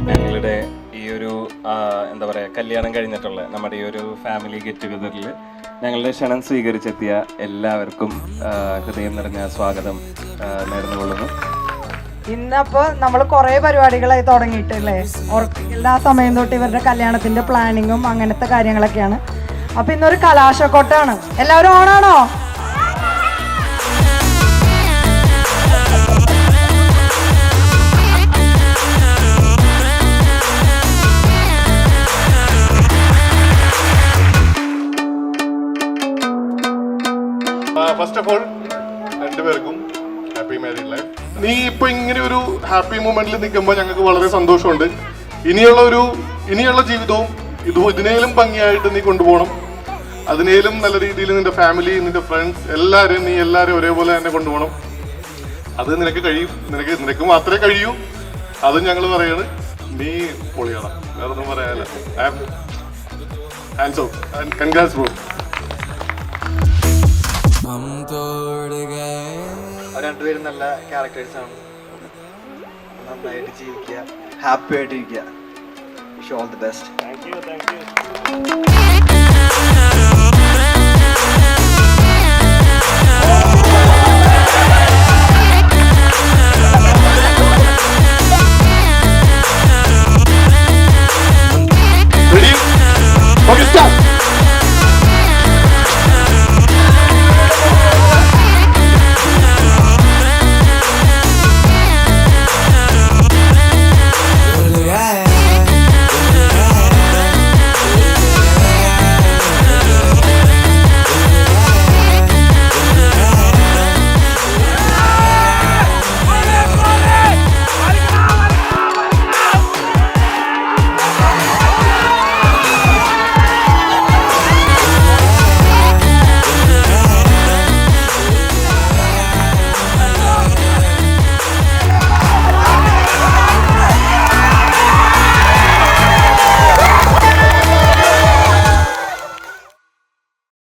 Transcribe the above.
ഞങ്ങളുടെ ഈ ഒരു എന്താ പറയുക കല്യാണം കഴിഞ്ഞിട്ടുള്ള നമ്മുടെ ഈ ഒരു ഫാമിലി ഗെറ്റ് ടുഗദറിൽ ഞങ്ങളുടെ ക്ഷണം സ്വീകരിച്ചെത്തിയ എല്ലാവർക്കും ഹൃദയം നിറഞ്ഞ സ്വാഗതം നേർന്നുകൊള്ളുന്നു. ഇന്നപ്പോൾ നമ്മൾ കുറേ പരിപാടികളായി തുടങ്ങിയിട്ടില്ലേ, എല്ലാ സമയം തൊട്ട് ഇവരുടെ കല്യാണത്തിന്റെ പ്ലാനിങ്ങും അങ്ങനത്തെ കാര്യങ്ങളൊക്കെയാണ്. അപ്പൊ ഇന്നൊരു കലാശക്കൊട്ടാണ്. എല്ലാവരും ഓണാണോ? ഫസ്റ്റ് ഓഫ് ഓൾ രണ്ടുപേർക്കും ഹാപ്പി മാരീഡ് ലൈഫ്. നീ ഇപ്പൊ ഇങ്ങനെ ഒരു ഹാപ്പി മൊമെന്റിൽ നിൽക്കുമ്പോൾ ഞങ്ങൾക്ക് വളരെ സന്തോഷമുണ്ട്. ഇനിയുള്ള ജീവിതവും ഇതിനേലും ഭംഗിയായിട്ട് നീ കൊണ്ടുപോകണം. അതിനേലും നല്ല രീതിയിൽ നിന്റെ ഫാമിലി, നിന്റെ ഫ്രണ്ട്സ് നീ എല്ലാവരും ഒരേപോലെ തന്നെ കൊണ്ടുപോകണം. അത് നിനക്ക് കഴിയും. നിനക്ക് മാത്രമേ കഴിയൂ. അതും ഞങ്ങൾ പറയാണ്, നീ പൊളിയാണ്. വേറെ ഒന്നും പറയാനില്ല. Hands of and congrats bro. രണ്ടുപേരും നല്ല ക്യാരക്ടേഴ്സ് ആണ്. നന്നായിട്ട് ജീവിക്കുക, ഹാപ്പി ആയിട്ടിരിക്കുക. Wish all the best. Thank you.